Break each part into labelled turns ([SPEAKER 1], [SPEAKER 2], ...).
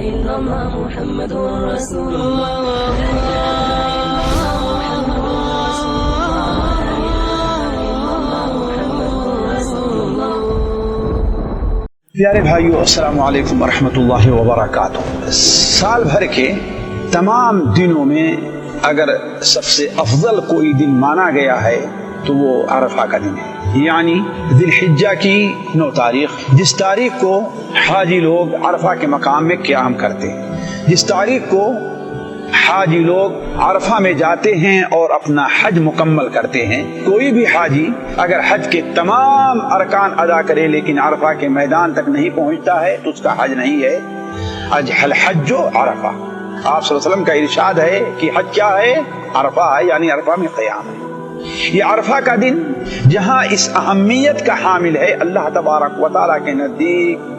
[SPEAKER 1] إلا الله محمد رسول الله
[SPEAKER 2] پیارے بھائیو، السلام علیکم ورحمۃ اللہ وبرکاتہ۔ سال بھر کے تمام دنوں میں اگر سب سے افضل کوئی دن مانا گیا ہے تو وہ عرفہ کا دن ہے، یعنی ذی الحجہ کی 9 تاریخ، جس تاریخ کو حاجی لوگ عرفہ کے مقام میں قیام کرتے ہیں، جس تاریخ کو حاجی لوگ عرفہ میں جاتے ہیں اور اپنا حج مکمل کرتے ہیں۔ کوئی بھی حاجی اگر حج کے تمام ارکان ادا کرے لیکن عرفہ کے میدان تک نہیں پہنچتا ہے تو اس کا حج نہیں ہے۔ الحج عرفہ، آپ صلی اللہ علیہ وسلم کا ارشاد ہے کہ حج کیا ہے؟ عرفہ ہے، یعنی عرفہ میں قیام ہے۔ یہ عرفہ کا دن جہاں اس اہمیت کا حامل ہے، اللہ تبارک و تعالیٰ کے نزدیک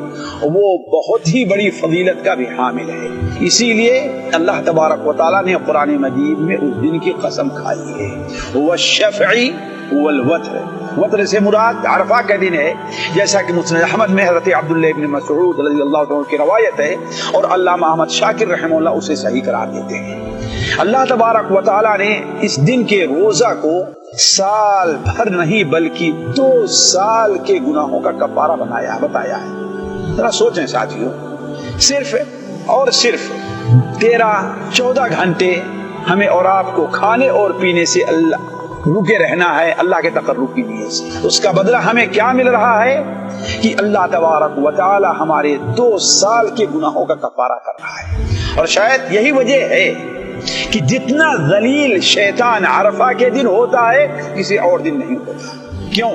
[SPEAKER 2] وہ بہت ہی بڑی فضیلت کا بھی حامل ہے۔ اسی لیے اللہ تبارک و تعالیٰ نے قرآن مجید میں اس دن کی قسم کھائی ہے، والشفع والوتر۔ وتر سے مراد عرفہ کا دن ہے، جیسا کہ مسند احمد میں حضرت عبداللہ ابن مسعود رضی اللہ عنہ کی روایت ہے، اور علامہ احمد شاکر رحمہ اللہ اسے صحیح قرار دیتے ہیں۔ اللہ تبارک و تعالیٰ نے اس دن کے روزہ کو سال بھر نہیں بلکہ 2 سال کے گناہوں کا کفارہ بتایا ہے۔ ذرا سوچیں ساتھیوں، صرف اور صرف 13-14 گھنٹے ہمیں اور آپ کو کھانے اور پینے سے روکے رہنا ہے اللہ کے تقرب کی نیت سے۔ اس کا بدلہ ہمیں کیا مل رہا ہے کہ اللہ تبارک و تعالی ہمارے 2 سال کے گناہوں کا کفارہ کر رہا ہے۔ اور شاید یہی وجہ ہے کہ جتنا ذلیل شیطان عرفہ کے دن ہوتا ہے کسی اور دن نہیں ہوتا۔ کیوں؟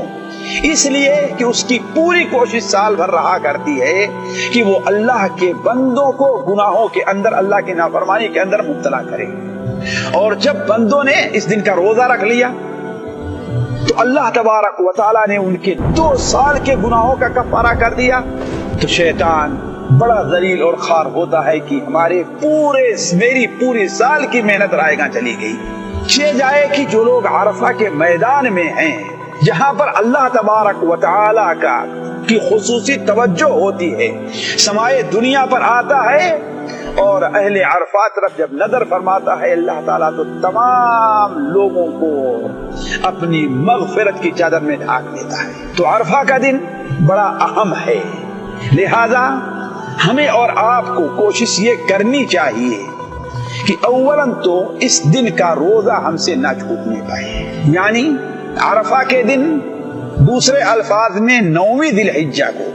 [SPEAKER 2] اس لیے کہ اس کی پوری کوشش سال بھر رہا کرتی ہے کہ وہ اللہ کے بندوں کو گناہوں کے اندر، اللہ کی نافرمانی کے اندر مبتلا کرے۔ اور جب بندوں نے اس دن کا روزہ رکھ لیا تو اللہ تبارک و تعالیٰ نے ان کے 2 سال کے گناہوں کا کفارہ کر دیا، تو شیطان بڑا ذلیل اور خوار ہوتا ہے کہ میری پوری سال کی محنت رائے گاں چلی گئی۔ یہ جائے کہ جو لوگ عرفہ کے میدان میں ہیں، جہاں پر اللہ تبارک و تعالیٰ کی خصوصی توجہ ہوتی ہے، سمائے دنیا پر آتا ہے اور اہل عرفات طرف جب نظر فرماتا ہے اللہ تعالیٰ تو تمام لوگوں کو اپنی مغفرت کی چادر میں ڈھانپ دیتا ہے۔ تو عرفہ کا دن بڑا اہم ہے، لہذا ہمیں اور آپ کو کوشش یہ کرنی چاہیے کہ اولاً تو اس دن کا روزہ ہم سے نہ چھوٹنے پائے، یعنی عرفہ کے دن دوسرے الفاظ میں 9ویں ذی الحجہ کو،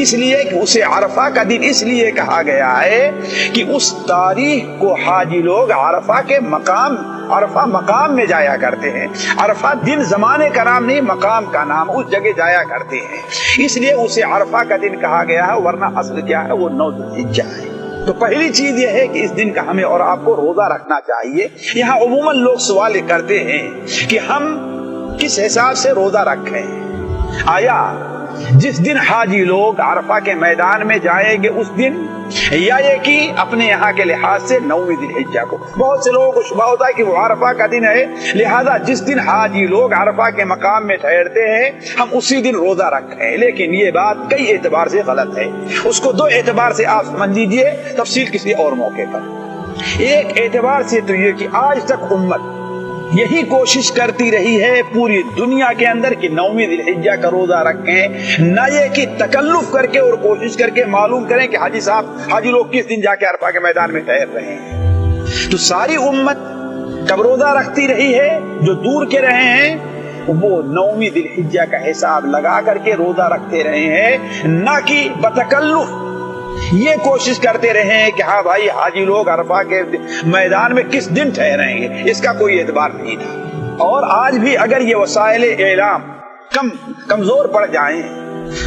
[SPEAKER 2] اس لیے کہ اسے عرفہ کا دن اس لیے کہا گیا ہے کہ اس تاریخ کو حاجی لوگ عرفہ مقام میں جایا کرتے ہیں۔ عرفہ دن زمانے کا نام نہیں، مقام کا نام، اس جگہ جایا کرتے ہیں، اس لیے اسے عرفہ کا دن کہا گیا ہے، ورنہ اصل کیا ہے؟ وہ 9 ذی الحجہ ہے۔ تو پہلی چیز یہ ہے کہ اس دن کا ہمیں اور آپ کو روزہ رکھنا چاہیے۔ یہاں عموماً لوگ سوال کرتے ہیں کہ ہم کس حساب سے روزہ رکھیں؟ آیا جس دن حاجی لوگ عرفہ کے میدان میں جائیں گے اس دن، یا یہ کہ اپنے یہاں کے لحاظ سے 9ویں ذی الحجہ کو؟ بہت سے لوگوں کو شبہ ہوتا ہے کہ وہ عرفہ کا دن ہے، لہذا جس دن حاجی لوگ عرفہ کے مقام میں ٹھہرتے ہیں ہم اسی دن روزہ رکھیں، لیکن یہ بات کئی اعتبار سے غلط ہے۔ اس کو 2 اعتبار سے آپ سمجھ لیجیے، تفصیل کسی اور موقع پر۔ ایک اعتبار سے تو یہ کہ آج تک امت یہی کوشش کرتی رہی ہے پوری دنیا کے اندر کہ 9ویں ذی الحجہ کا روزہ رکھیں، نہ یہ کہ تکلف کر کے اور کوشش کر کے معلوم کریں کہ حاجی لوگ کس دن جا کے عرفہ کے میدان میں ٹھہر رہے ہیں۔ تو ساری امت کب روزہ رکھتی رہی ہے؟ جو دور کے رہے ہیں وہ 9ویں ذی الحجہ کا حساب لگا کر کے روزہ رکھتے رہے ہیں، نہ کہ بتکلف یہ کوشش کرتے رہے ہیں کہ ہاں بھائی حاجی لوگ عرفہ کے میدان میں کس دن ٹھہریں گے، اس کا کوئی اعتبار نہیں تھا۔ اور آج بھی اگر یہ وسائل اعلام کمزور پڑ جائیں،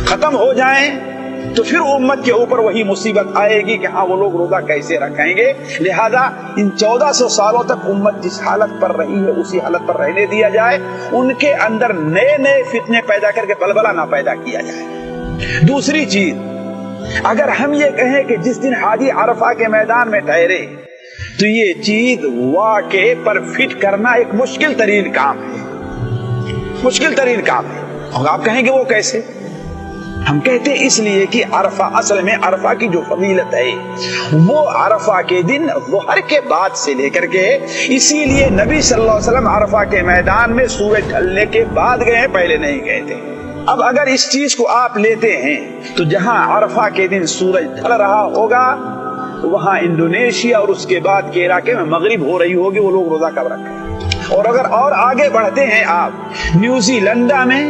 [SPEAKER 2] ختم ہو جائیں، تو پھر امت کے اوپر وہی مصیبت آئے گی کہ ہاں وہ لوگ روزہ کیسے رکھیں گے۔ لہذا ان 1400 سالوں تک امت جس حالت پر رہی ہے اسی حالت پر رہنے دیا جائے، ان کے اندر نئے فتنے پیدا کر کے بلبلہ نہ پیدا کیا جائے۔ دوسری چیز، اگر ہم یہ کہیں کہ جس دن حاجی عرفہ کے میدان میں ٹھہرے تو یہ چیز واقعے پر فٹ کرنا ایک مشکل ترین کام ہے، مشکل ترین کام ہے۔ اور آپ کہیں گے وہ کیسے؟ ہم کہتے ہیں اس لیے کہ عرفہ، اصل میں عرفہ کی جو فضیلت ہے وہ عرفہ کے دن ظہر کے بعد سے لے کر کے، اسی لیے نبی صلی اللہ علیہ وسلم عرفہ کے میدان میں سورج ڈھلنے کے بعد گئے ہیں، پہلے نہیں گئے تھے۔ اب اگر اس چیز کو آپ لیتے ہیں تو جہاں عرفہ کے دن سورج ڈھل رہا ہوگا وہاں انڈونیشیا اور اس کے بعد کے علاقے میں مغرب ہو رہی ہوگی، وہ لوگ روزہ کب رکھیں؟ اور اگر اور آگے بڑھتے ہیں آپ، نیوزی لینڈا میں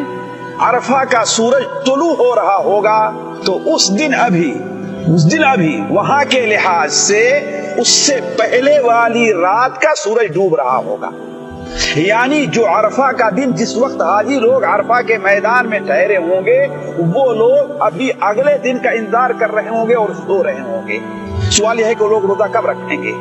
[SPEAKER 2] عرفہ کا سورج طلوع ہو رہا ہوگا تو اس دن ابھی وہاں کے لحاظ سے اس سے پہلے والی رات کا سورج ڈوب رہا ہوگا۔ یعنی جو عرفہ کا دن جس وقت حاجی لوگ عرفہ کے میدان میں ٹھہرے ہوں گے وہ لوگ ابھی اگلے دن کا انتظار کر رہے ہوں گے اور سو رہے ہوں گے۔ سوال یہ ہے کہ وہ لوگ روزہ کب رکھیں گے؟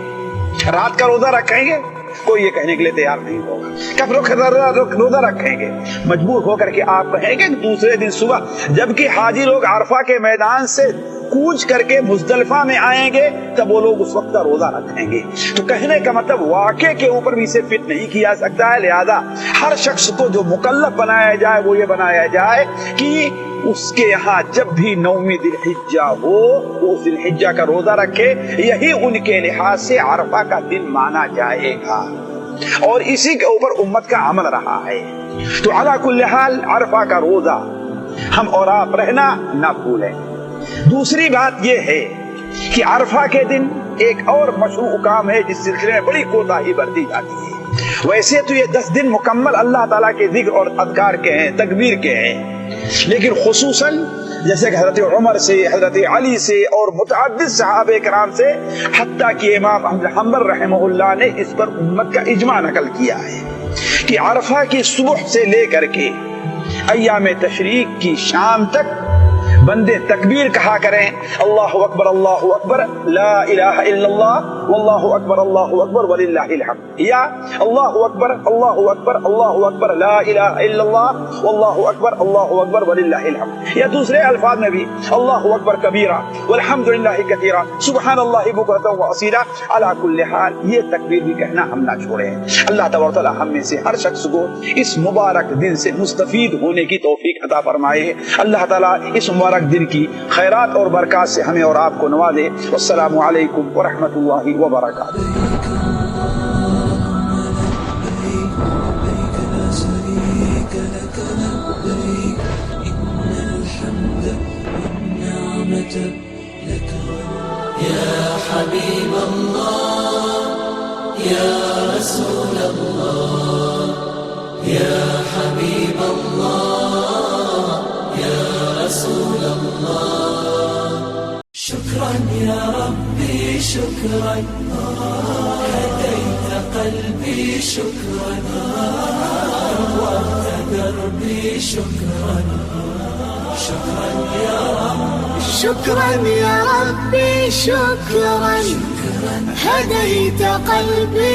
[SPEAKER 2] رات کا روزہ رکھیں گے؟ کوئی یہ کہنے کے لیے تیار نہیں ہوگا۔ کب روزہ رکھیں گے؟ مجبور ہو کر کے آپ کہیں گے دوسرے دن صبح، جبکہ حاجی لوگ عرفہ کے میدان سے کوچ کر کے مزدلفہ میں آئیں گے تب وہ لوگ اس وقت کا روزہ رکھیں گے۔ تو کہنے کا مطلب واقعے کے اوپر بھی اسے فٹ نہیں کیا سکتا ہے، لہذا ہر شخص کو جو مکلف بنایا جائے وہ یہ بنایا جائے کہ اس کے یہاں جب بھی 9ویں ذی الحجہ ہو وہ ذی الحجہ کا روزہ رکھے، یہی ان کے لحاظ سے عرفہ کا دن مانا جائے گا، اور اسی کے اوپر امت کا عمل رہا ہے۔ تو علی کل حال عرفہ کا روزہ ہم اور آپ رہنا نہ بھولیں۔ دوسری بات یہ ہے کہ عرفہ کے دن ایک اور مشروع کام ہے جس سلسلے میں بڑی کوتاہی برتی جاتی ہے۔ ویسے تو یہ 10 دن مکمل اللہ تعالیٰ کے ذکر اور اذکار کے ہیں، تکبیر کے ہیں، لیکن خصوصاً جیسے کہ حضرت عمر سے، حضرت علی سے اور متعدد صحابہ کرام سے، حتیٰ کہ امام احمد بن حنبل رحمہ اللہ نے اس پر امت کا اجماع نقل کیا ہے کہ عرفہ کی صبح سے لے کر کے ایام تشریق کی شام تک بندے تکبیر کہا کریں، اللہ اکبر لا الہ الا اللہ واللہ اکبر وللہ الحمد، یا اللہ اکبر لا الہ الا اللہ واللہ اکبر وللہ الحمد، یا دوسرے الفاظ میں بھی اللہ اکبر کبیرہ والحمد للہ کثیرہ سبحان اللہ بکرۃ واصیلا۔ علی کل حال یہ تکبیر بھی کہنا ہم نہ چھوڑیں۔ اللہ تبارک و تعالی ہم میں سے ہر شخص کو اس مبارک دن سے مستفید ہونے کی توفیق عطا فرمائے۔ اللہ تعالی اس مبارک دن کی خیرات اور برکات سے ہمیں اور آپ کو نوازے۔ والسلام علیکم ورحمۃ اللہ وبرکاتہ۔
[SPEAKER 1] يا حبيب الله يا رسول الله يا حبيب الله يا رسول الله، شكرا يا ربي شكرا، هديت قلبي شكرا، نورت دربي شكرا، شكرا يا رب،
[SPEAKER 3] شكرا يا ربي شكرا، هديت قلبي